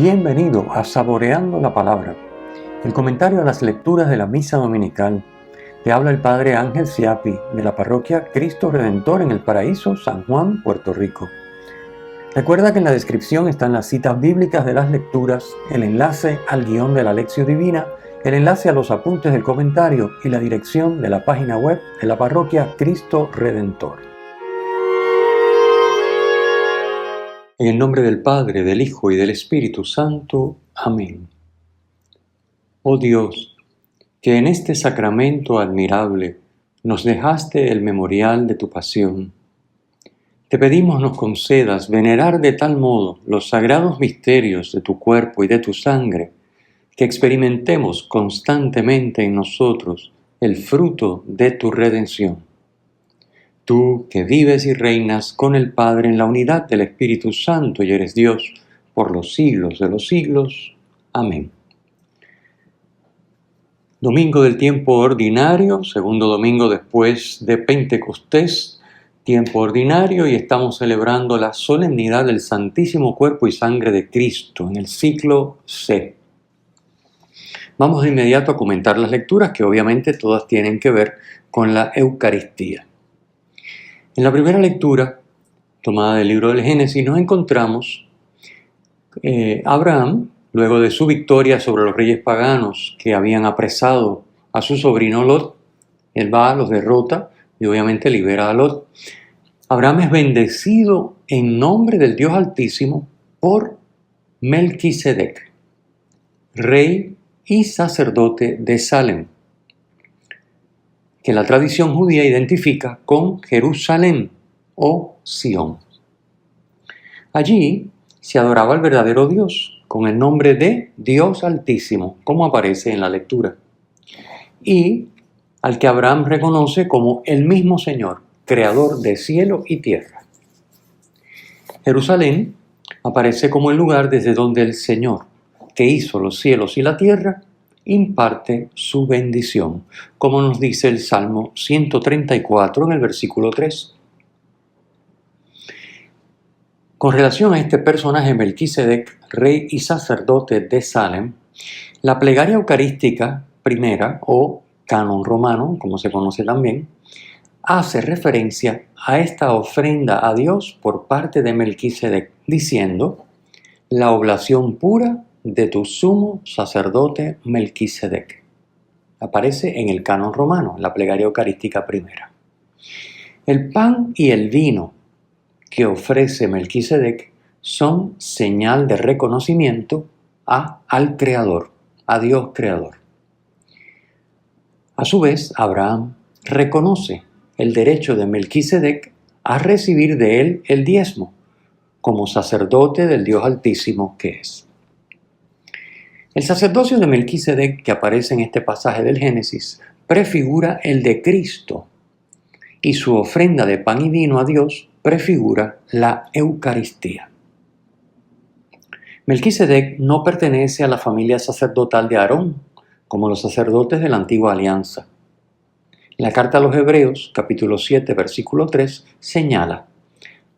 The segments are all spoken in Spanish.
Bienvenido a Saboreando la Palabra, el comentario a las lecturas de la Misa Dominical. Te habla el Padre Ángel Siapi, de la Parroquia Cristo Redentor en El Paraíso, San Juan, Puerto Rico. Recuerda que en la descripción están las citas bíblicas de las lecturas, el enlace al guión de la Lección Divina, el enlace a los apuntes del comentario y la dirección de la página web de la Parroquia Cristo Redentor. En el nombre del Padre, del Hijo y del Espíritu Santo. Amén. Oh Dios, que en este sacramento admirable nos dejaste el memorial de tu pasión, te pedimos nos concedas venerar de tal modo los sagrados misterios de tu cuerpo y de tu sangre, que experimentemos constantemente en nosotros el fruto de tu redención. Tú que vives y reinas con el Padre en la unidad del Espíritu Santo y eres Dios por los siglos de los siglos. Amén. Domingo del tiempo ordinario, segundo domingo después de Pentecostés, tiempo ordinario, y estamos celebrando la solemnidad del Santísimo Cuerpo y Sangre de Cristo en el ciclo C. Vamos de inmediato a comentar las lecturas que obviamente todas tienen que ver con la Eucaristía. En la primera lectura, tomada del libro del Génesis, nos encontramos Abraham, luego de su victoria sobre los reyes paganos que habían apresado a su sobrino Lot. Él va, los derrota y obviamente libera a Lot. Abraham es bendecido en nombre del Dios Altísimo por Melquisedec, rey y sacerdote de Salem, que la tradición judía identifica con Jerusalén o Sión. Allí se adoraba al verdadero Dios con el nombre de Dios Altísimo, como aparece en la lectura, y al que Abraham reconoce como el mismo Señor, creador de cielo y tierra. Jerusalén aparece como el lugar desde donde el Señor, que hizo los cielos y la tierra, imparte su bendición, como nos dice el Salmo 134 en el versículo 3. Con relación a este personaje Melquisedec, rey y sacerdote de Salem, la plegaria eucarística primera, o canon romano, como se conoce también, hace referencia a esta ofrenda a Dios por parte de Melquisedec, diciendo: la oblación pura de tu sumo sacerdote Melquisedec. Aparece en el canon romano, la plegaria eucarística primera. El pan y el vino que ofrece Melquisedec son señal de reconocimiento al Creador, a Dios Creador. A su vez, Abraham reconoce el derecho de Melquisedec a recibir de él el diezmo, como sacerdote del Dios Altísimo que es. El sacerdocio de Melquisedec, que aparece en este pasaje del Génesis, prefigura el de Cristo, y su ofrenda de pan y vino a Dios prefigura la Eucaristía. Melquisedec no pertenece a la familia sacerdotal de Aarón, como los sacerdotes de la antigua alianza. En la carta a los Hebreos, capítulo 7, versículo 3, señala: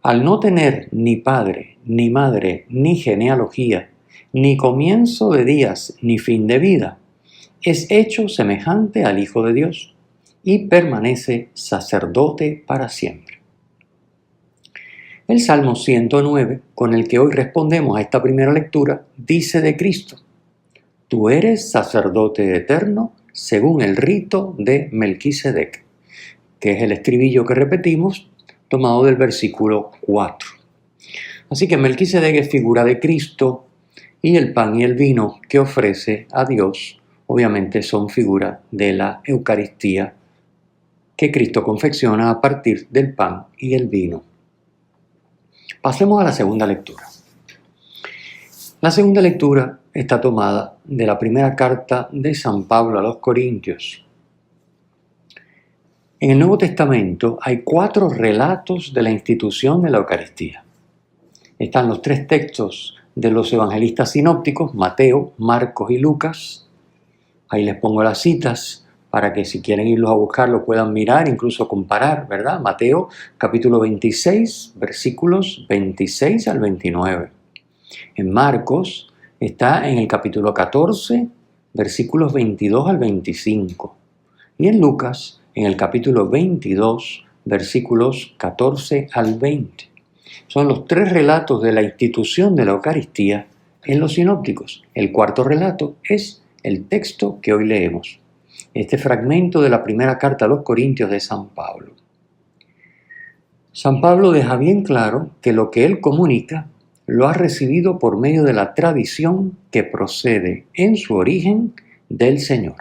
al no tener ni padre, ni madre, ni genealogía, ni comienzo de días, ni fin de vida, es hecho semejante al Hijo de Dios, y permanece sacerdote para siempre. El Salmo 109, con el que hoy respondemos a esta primera lectura, dice de Cristo: tú eres sacerdote eterno según el rito de Melquisedec, que es el estribillo que repetimos, tomado del versículo 4. Así que Melquisedec es figura de Cristo, y el pan y el vino que ofrece a Dios obviamente son figura de la Eucaristía que Cristo confecciona a partir del pan y el vino. Pasemos a la segunda lectura. La segunda lectura está tomada de la primera carta de San Pablo a los Corintios. En el Nuevo Testamento hay 4 relatos de la institución de la Eucaristía. Están los 3 textos de los evangelistas sinópticos, Mateo, Marcos y Lucas. Ahí les pongo las citas para que si quieren irlos a buscar lo puedan mirar, incluso comparar, ¿verdad? Mateo capítulo 26, versículos 26 al 29. En Marcos está en el capítulo 14, versículos 22 al 25, y en Lucas, en el capítulo 22, versículos 14 al 20. Son los tres relatos de la institución de la Eucaristía en los sinópticos. El cuarto relato es el texto que hoy leemos, este fragmento de la primera carta a los Corintios de San Pablo. San Pablo deja bien claro que lo que él comunica lo ha recibido por medio de la tradición que procede en su origen del Señor.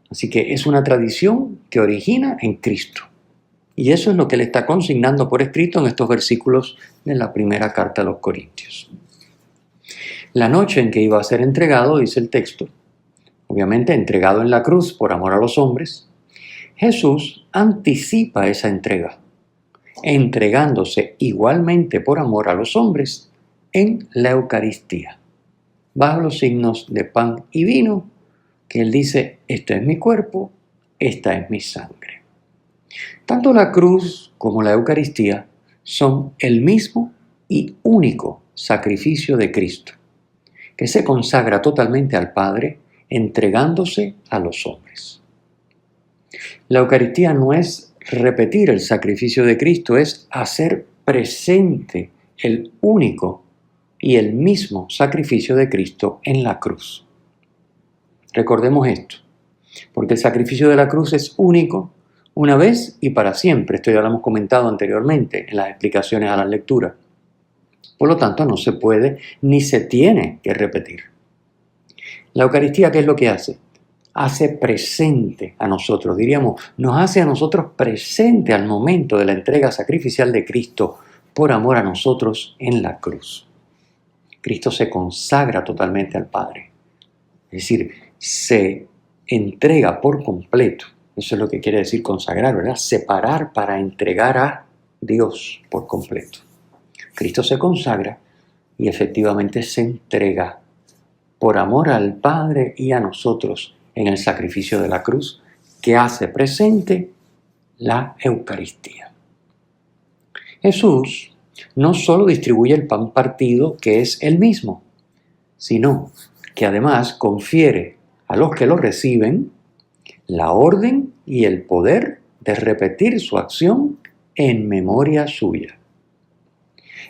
Así que es una tradición que origina en Cristo. Y eso es lo que él está consignando por escrito en estos versículos de la primera carta a los Corintios. La noche en que iba a ser entregado, dice el texto, obviamente entregado en la cruz por amor a los hombres, Jesús anticipa esa entrega, entregándose igualmente por amor a los hombres en la Eucaristía, bajo los signos de pan y vino, que él dice, esto es mi cuerpo, esta es mi sangre. Tanto la cruz como la Eucaristía son el mismo y único sacrificio de Cristo, que se consagra totalmente al Padre, entregándose a los hombres. La Eucaristía no es repetir el sacrificio de Cristo, es hacer presente el único y el mismo sacrificio de Cristo en la cruz. Recordemos esto, porque el sacrificio de la cruz es único, una vez y para siempre. Esto ya lo hemos comentado anteriormente en las explicaciones a la lectura. Por lo tanto, no se puede ni se tiene que repetir. La Eucaristía, ¿qué es lo que hace? Hace presente a nosotros, diríamos, nos hace a nosotros presente al momento de la entrega sacrificial de Cristo por amor a nosotros en la cruz. Cristo se consagra totalmente al Padre, es decir, se entrega por completo. Eso es lo que quiere decir consagrar, ¿verdad? Separar para entregar a Dios por completo. Cristo se consagra y efectivamente se entrega por amor al Padre y a nosotros en el sacrificio de la cruz, que hace presente la Eucaristía. Jesús no solo distribuye el pan partido, que es el mismo, sino que además confiere a los que lo reciben la orden y el poder de repetir su acción en memoria suya.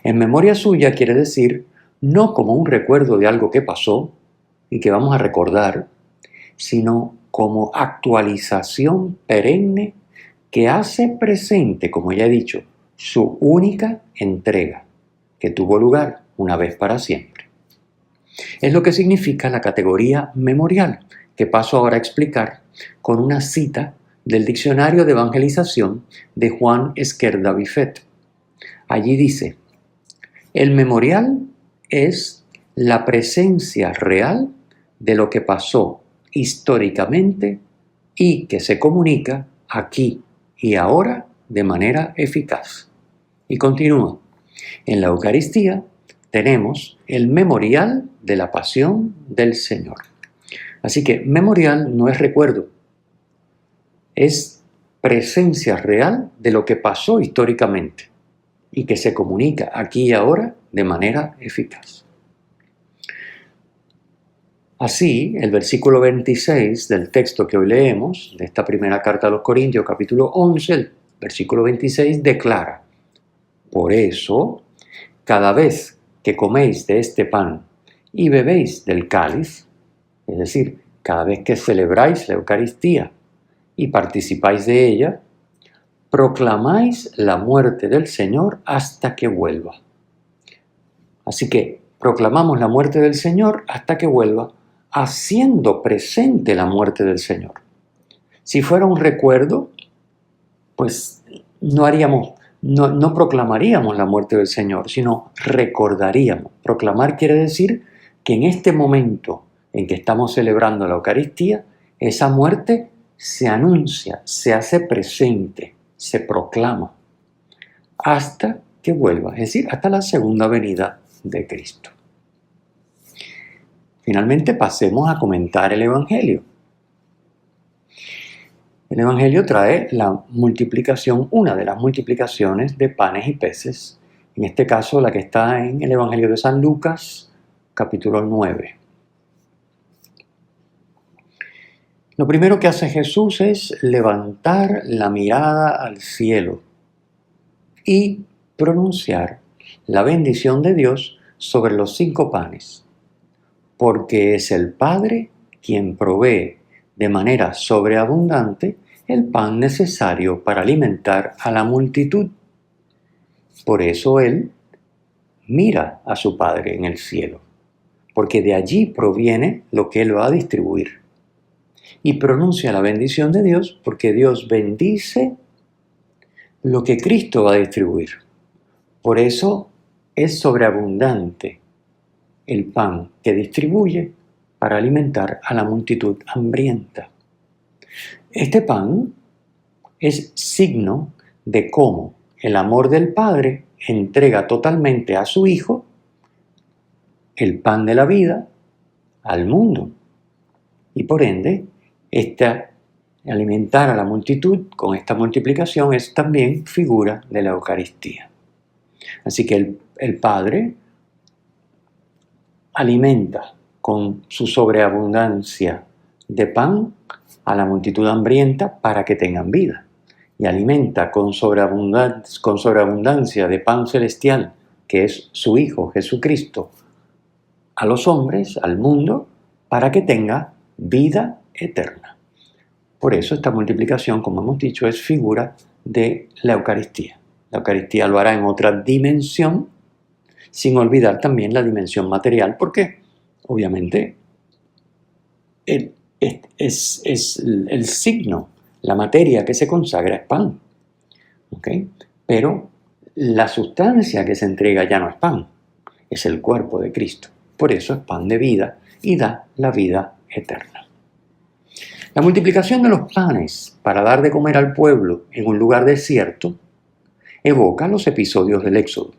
En memoria suya quiere decir no como un recuerdo de algo que pasó y que vamos a recordar, sino como actualización perenne que hace presente, como ya he dicho, su única entrega, que tuvo lugar una vez para siempre. Es lo que significa la categoría memorial, que paso ahora a explicar con una cita del Diccionario de Evangelización de Juan Esquerda Bifet. Allí dice, el memorial es la presencia real de lo que pasó históricamente y que se comunica aquí y ahora de manera eficaz. Y continúa, en la Eucaristía tenemos el memorial de la pasión del Señor. Así que memorial no es recuerdo, es presencia real de lo que pasó históricamente y que se comunica aquí y ahora de manera eficaz. Así, el versículo 26 del texto que hoy leemos, de esta primera carta a los Corintios, capítulo 11, el versículo 26 declara, por eso, cada vez que coméis de este pan y bebéis del cáliz, es decir, cada vez que celebráis la Eucaristía y participáis de ella, proclamáis la muerte del Señor hasta que vuelva. Así que proclamamos la muerte del Señor hasta que vuelva, haciendo presente la muerte del Señor. Si fuera un recuerdo, pues no proclamaríamos la muerte del Señor, sino recordaríamos. Proclamar quiere decir que en este momento en que estamos celebrando la Eucaristía, esa muerte se anuncia, se hace presente, se proclama, hasta que vuelva, es decir, hasta la segunda venida de Cristo. Finalmente pasemos a comentar el Evangelio. El Evangelio trae la multiplicación, una de las multiplicaciones de panes y peces, en este caso la que está en el Evangelio de San Lucas, capítulo 9. Lo primero que hace Jesús es levantar la mirada al cielo y pronunciar la bendición de Dios sobre los 5 panes, porque es el Padre quien provee de manera sobreabundante el pan necesario para alimentar a la multitud. Por eso Él mira a su Padre en el cielo, porque de allí proviene lo que Él va a distribuir. Y pronuncia la bendición de Dios porque Dios bendice lo que Cristo va a distribuir. Por eso es sobreabundante el pan que distribuye para alimentar a la multitud hambrienta. Este pan es signo de cómo el amor del Padre entrega totalmente a su Hijo el pan de la vida al mundo. Y por ende, alimentar a la multitud con esta multiplicación es también figura de la Eucaristía. Así que el Padre alimenta con su sobreabundancia de pan a la multitud hambrienta para que tengan vida. Y alimenta con sobreabundancia de pan celestial, que es su Hijo Jesucristo, a los hombres, al mundo, para que tenga vida eterna. Por eso esta multiplicación, como hemos dicho, es figura de la Eucaristía. La Eucaristía lo hará en otra dimensión, sin olvidar también la dimensión material, porque obviamente es el signo, la materia que se consagra es pan. ¿Okay? Pero la sustancia que se entrega ya no es pan, es el cuerpo de Cristo. Por eso es pan de vida y da la vida eterna. La multiplicación de los panes para dar de comer al pueblo en un lugar desierto evoca los episodios del Éxodo.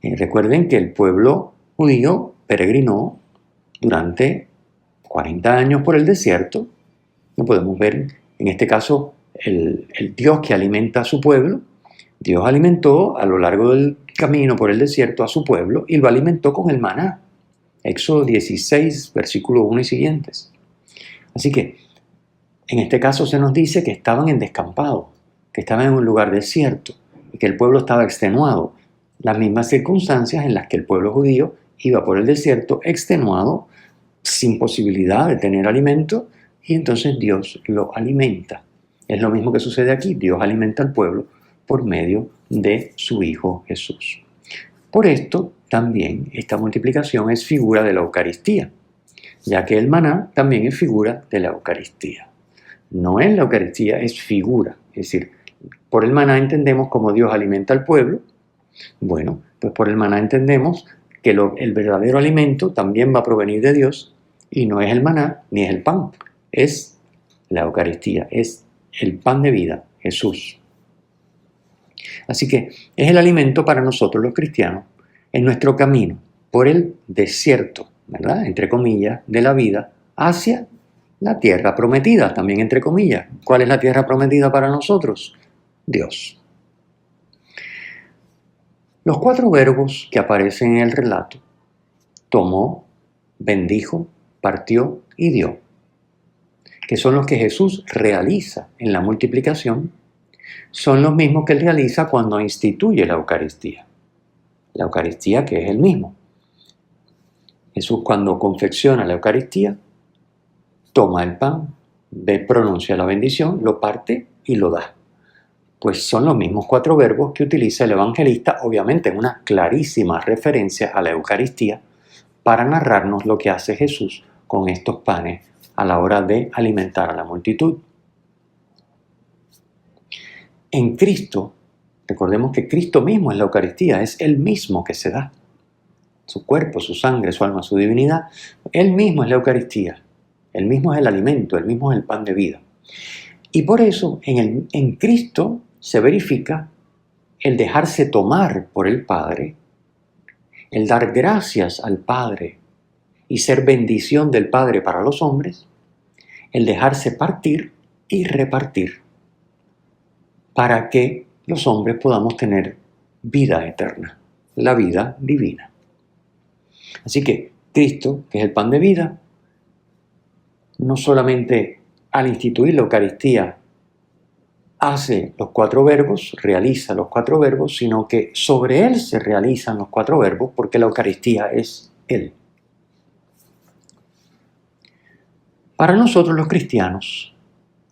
Recuerden que el pueblo judío peregrinó durante 40 años por el desierto. No podemos ver, en este caso, el Dios que alimenta a su pueblo. Dios alimentó a lo largo del camino por el desierto a su pueblo y lo alimentó con el maná. Éxodo 16, versículo 1 y siguientes. Así que, en este caso se nos dice que estaban en descampado, que estaban en un lugar desierto y que el pueblo estaba extenuado. Las mismas circunstancias en las que el pueblo judío iba por el desierto extenuado, sin posibilidad de tener alimento, y entonces Dios lo alimenta. Es lo mismo que sucede aquí. Dios alimenta al pueblo por medio de su Hijo Jesús. Por esto, también esta multiplicación es figura de la Eucaristía, ya que el maná también es figura de la Eucaristía. No es la Eucaristía, es figura. Es decir, por el maná entendemos cómo Dios alimenta al pueblo. Bueno, pues por el maná entendemos que el verdadero alimento también va a provenir de Dios y no es el maná ni es el pan, es la Eucaristía, es el pan de vida, Jesús. Así que es el alimento para nosotros los cristianos en nuestro camino por el desierto, ¿verdad? Entre comillas, de la vida hacia la tierra prometida, también entre comillas. ¿Cuál es la tierra prometida para nosotros? Dios. Los 4 verbos que aparecen en el relato, tomó, bendijo, partió y dio, que son los que Jesús realiza en la multiplicación, son los mismos que Él realiza cuando instituye la Eucaristía. La Eucaristía que es el mismo. Jesús cuando confecciona la Eucaristía, toma el pan, pronuncia la bendición, lo parte y lo da. Pues son los mismos 4 verbos que utiliza el evangelista, obviamente en una clarísima referencia a la Eucaristía, para narrarnos lo que hace Jesús con estos panes a la hora de alimentar a la multitud. En Cristo, recordemos que Cristo mismo es la Eucaristía, es Él mismo que se da. Su cuerpo, su sangre, su alma, su divinidad, Él mismo es la Eucaristía. Él mismo es el alimento, Él mismo es el pan de vida. Y por eso en Cristo se verifica el dejarse tomar por el Padre, el dar gracias al Padre y ser bendición del Padre para los hombres, el dejarse partir y repartir para que los hombres podamos tener vida eterna, la vida divina. Así que Cristo, que es el pan de vida, no solamente al instituir la Eucaristía hace los 4 verbos, realiza los 4 verbos, sino que sobre Él se realizan los 4 verbos porque la Eucaristía es Él. Para nosotros los cristianos,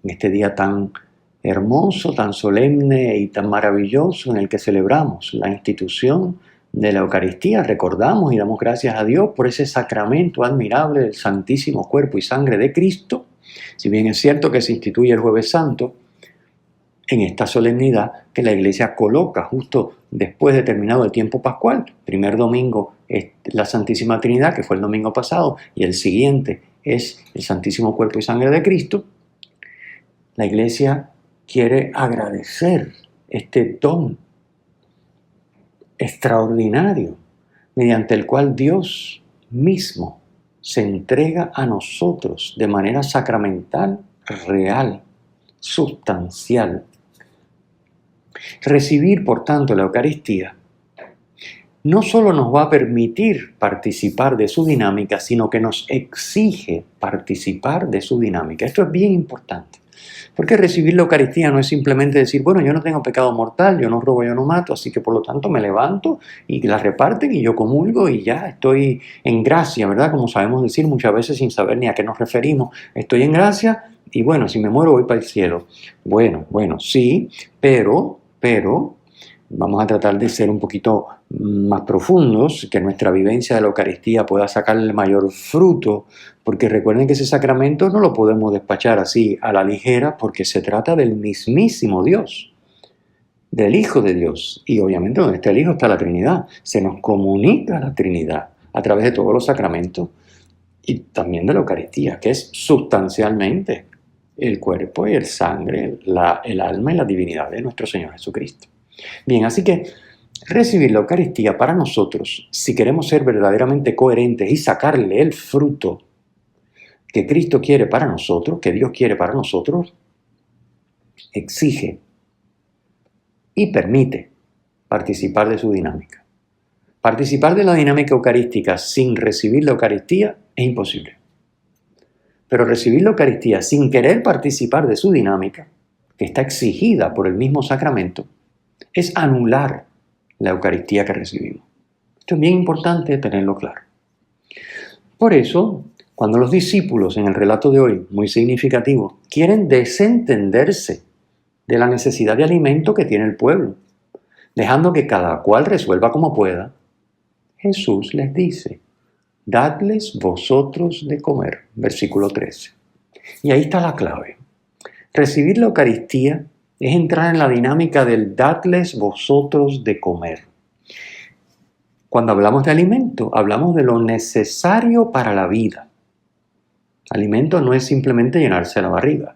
en este día tan hermoso, tan solemne y tan maravilloso en el que celebramos la institución de la Eucaristía, recordamos y damos gracias a Dios por ese sacramento admirable del Santísimo Cuerpo y Sangre de Cristo. Si bien es cierto que se instituye el Jueves Santo, en esta solemnidad que la Iglesia coloca justo después de terminado el tiempo pascual. Primer domingo es la Santísima Trinidad, que fue el domingo pasado, y el siguiente es el Santísimo Cuerpo y Sangre de Cristo. La Iglesia quiere agradecer este don extraordinario mediante el cual Dios mismo se entrega a nosotros de manera sacramental, real, sustancial. Recibir, por tanto, la Eucaristía no solo nos va a permitir participar de su dinámica, sino que nos exige participar de su dinámica. Esto es bien importante, porque recibir la Eucaristía no es simplemente decir, bueno, yo no tengo pecado mortal, yo no robo, yo no mato, así que por lo tanto me levanto y la reparten y yo comulgo y ya estoy en gracia, ¿verdad? Como sabemos decir muchas veces sin saber ni a qué nos referimos. Estoy en gracia y bueno, si me muero voy para el cielo. Bueno, sí, pero vamos a tratar de ser un poquito más profundos, que nuestra vivencia de la Eucaristía pueda sacar el mayor fruto, porque recuerden que ese sacramento no lo podemos despachar así a la ligera, porque se trata del mismísimo Dios, del Hijo de Dios, y obviamente donde está el Hijo está la Trinidad. Se nos comunica la Trinidad a través de todos los sacramentos y también de la Eucaristía, que es sustancialmente el cuerpo y el sangre, el alma y la divinidad de nuestro Señor Jesucristo. Bien, así que recibir la Eucaristía para nosotros, si queremos ser verdaderamente coherentes y sacarle el fruto que Cristo quiere para nosotros, que Dios quiere para nosotros, exige y permite participar de su dinámica. Participar de la dinámica eucarística sin recibir la Eucaristía es imposible. Pero recibir la Eucaristía sin querer participar de su dinámica, que está exigida por el mismo sacramento, es anular la Eucaristía que recibimos. Esto es bien importante tenerlo claro. Por eso, cuando los discípulos en el relato de hoy, muy significativo, quieren desentenderse de la necesidad de alimento que tiene el pueblo, dejando que cada cual resuelva como pueda, Jesús les dice, dadles vosotros de comer, versículo 13. Y ahí está la clave. Recibir la Eucaristía es entrar en la dinámica del dadles vosotros de comer. Cuando hablamos de alimento, hablamos de lo necesario para la vida. Alimento no es simplemente llenarse la barriga.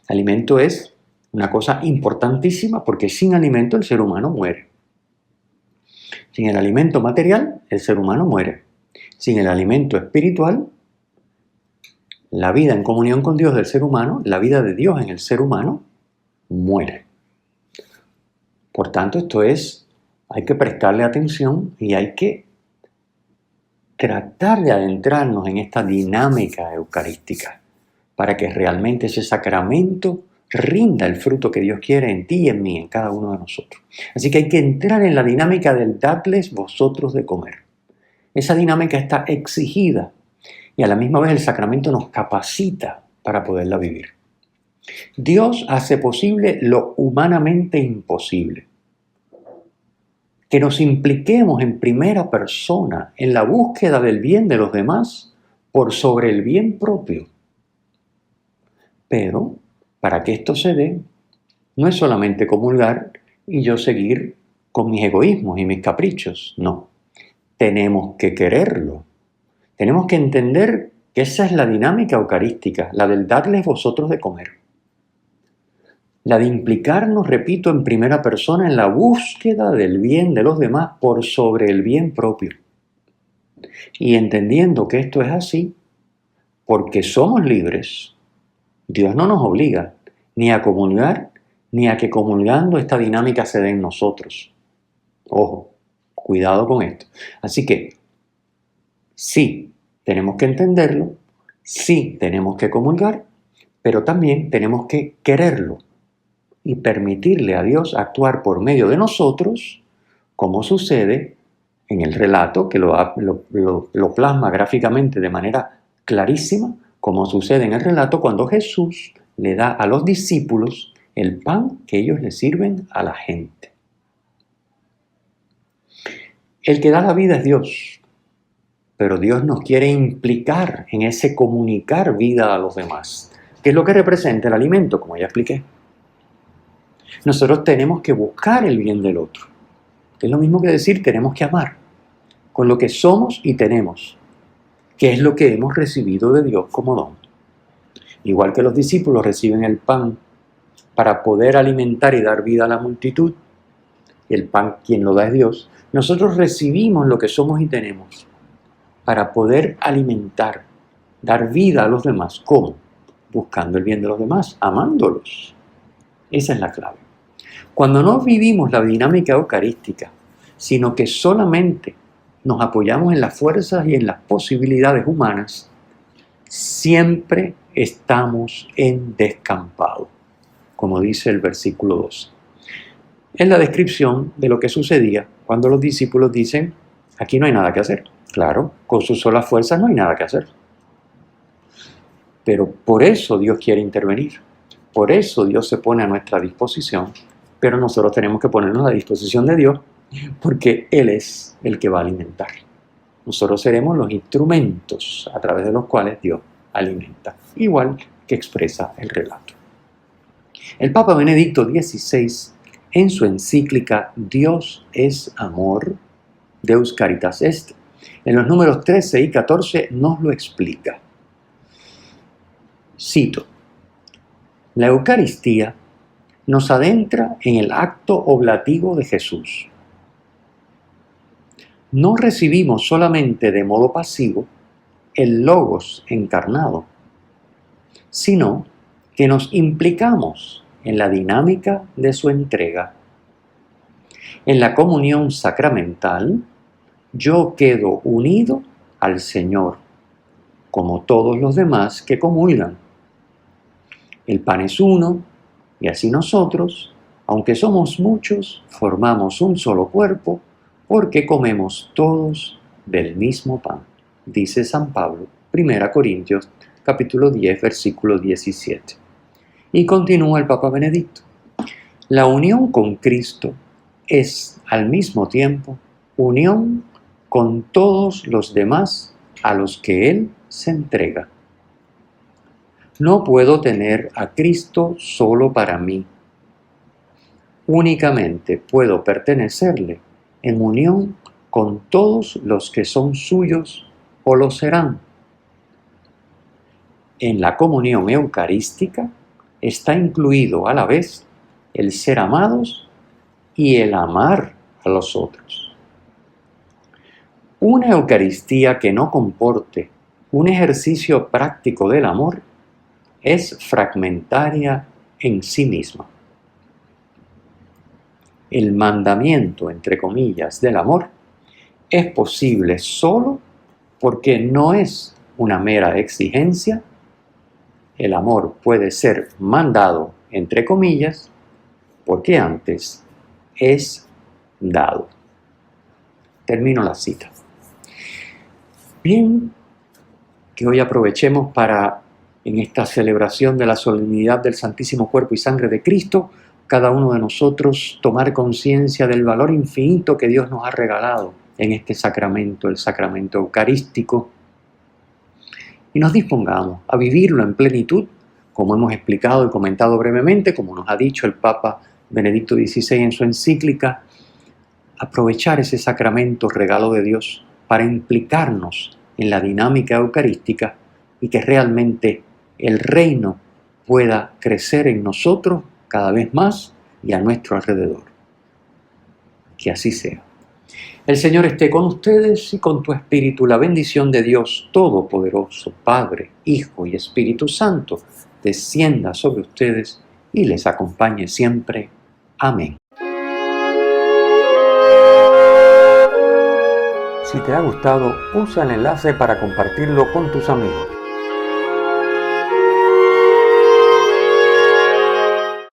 Alimento es una cosa importantísima porque sin alimento el ser humano muere. Sin el alimento material, el ser humano muere. Sin el alimento espiritual, la vida en comunión con Dios del ser humano, la vida de Dios en el ser humano, muere. Por tanto, hay que prestarle atención y hay que tratar de adentrarnos en esta dinámica eucarística para que realmente ese sacramento rinda el fruto que Dios quiere en ti y en mí, en cada uno de nosotros. Así que hay que entrar en la dinámica del dadles vosotros de comer. Esa dinámica está exigida y a la misma vez el sacramento nos capacita para poderla vivir. Dios hace posible lo humanamente imposible. Que nos impliquemos en primera persona en la búsqueda del bien de los demás por sobre el bien propio. Pero, para que esto se dé, no es solamente comulgar y yo seguir con mis egoísmos y mis caprichos, no. Tenemos que quererlo. Tenemos que entender que esa es la dinámica eucarística, la del darles vosotros de comer. La de implicarnos, repito, en primera persona en la búsqueda del bien de los demás por sobre el bien propio. Y entendiendo que esto es así, porque somos libres, Dios no nos obliga ni a comulgar, ni a que comulgando esta dinámica se dé en nosotros. Ojo, cuidado con esto. Así que, Sí, tenemos que entenderlo, sí, tenemos que comulgar, pero también tenemos que quererlo y permitirle a Dios actuar por medio de nosotros, como sucede en el relato, que lo plasma gráficamente de manera clarísima, como sucede en el relato cuando Jesús le da a los discípulos el pan que ellos le sirven a la gente. El que da la vida es Dios, pero Dios nos quiere implicar en ese comunicar vida a los demás, que es lo que representa el alimento, como ya expliqué. Nosotros tenemos que buscar el bien del otro, que es lo mismo que decir tenemos que amar, con lo que somos y tenemos, que es lo que hemos recibido de Dios como don. Igual que los discípulos reciben el pan para poder alimentar y dar vida a la multitud, y el pan quien lo da es Dios, nosotros recibimos lo que somos y tenemos para poder alimentar, dar vida a los demás. ¿Cómo? Buscando el bien de los demás, amándolos. Esa es la clave. Cuando no vivimos la dinámica eucarística, sino que solamente nos apoyamos en las fuerzas y en las posibilidades humanas, siempre estamos en descampado, como dice el versículo 12. Es la descripción de lo que sucedía cuando los discípulos dicen, aquí no hay nada que hacer. Claro, con sus solas fuerzas no hay nada que hacer. Pero por eso Dios quiere intervenir. Por eso Dios se pone a nuestra disposición. Pero nosotros tenemos que ponernos a la disposición de Dios porque Él es el que va a alimentar. Nosotros seremos los instrumentos a través de los cuales Dios alimenta. Igual que expresa el relato. El Papa Benedicto XVI, en su encíclica Dios es amor, Deus Caritas Est, en los números 13 y 14 nos lo explica. Cito: la Eucaristía nos adentra en el acto oblativo de Jesús. No recibimos solamente de modo pasivo el Logos encarnado, sino que nos implicamos en la dinámica de su entrega. En la comunión sacramental, yo quedo unido al Señor, como todos los demás que comulgan. El pan es uno, y así nosotros, aunque somos muchos, formamos un solo cuerpo, porque comemos todos del mismo pan, dice San Pablo, 1 Corintios, capítulo 10, versículo 17. Y continúa el Papa Benedicto: la unión con Cristo es al mismo tiempo unión con todos los demás a los que Él se entrega. No puedo tener a Cristo solo para mí. Únicamente puedo pertenecerle en unión con todos los que son suyos o lo serán. En la comunión eucarística está incluido a la vez el ser amados y el amar a los otros. Una Eucaristía que no comporte un ejercicio práctico del amor es fragmentaria en sí misma. El mandamiento, entre comillas, del amor es posible solo porque no es una mera exigencia. El amor puede ser mandado, entre comillas, porque antes es dado. Termino la cita. Bien, que hoy aprovechemos para, en esta celebración de la solemnidad del Santísimo Cuerpo y Sangre de Cristo, cada uno de nosotros tomar conciencia del valor infinito que Dios nos ha regalado en este sacramento, el sacramento eucarístico, y nos dispongamos a vivirlo en plenitud, como hemos explicado y comentado brevemente, como nos ha dicho el Papa Benedicto XVI en su encíclica, aprovechar ese sacramento, regalo de Dios, para implicarnos en la dinámica eucarística y que realmente el reino pueda crecer en nosotros cada vez más y a nuestro alrededor. Que así sea. El Señor esté con ustedes y con tu espíritu. La bendición de Dios Todopoderoso, Padre, Hijo y Espíritu Santo, descienda sobre ustedes y les acompañe siempre. Amén. Si te ha gustado, usa el enlace para compartirlo con tus amigos.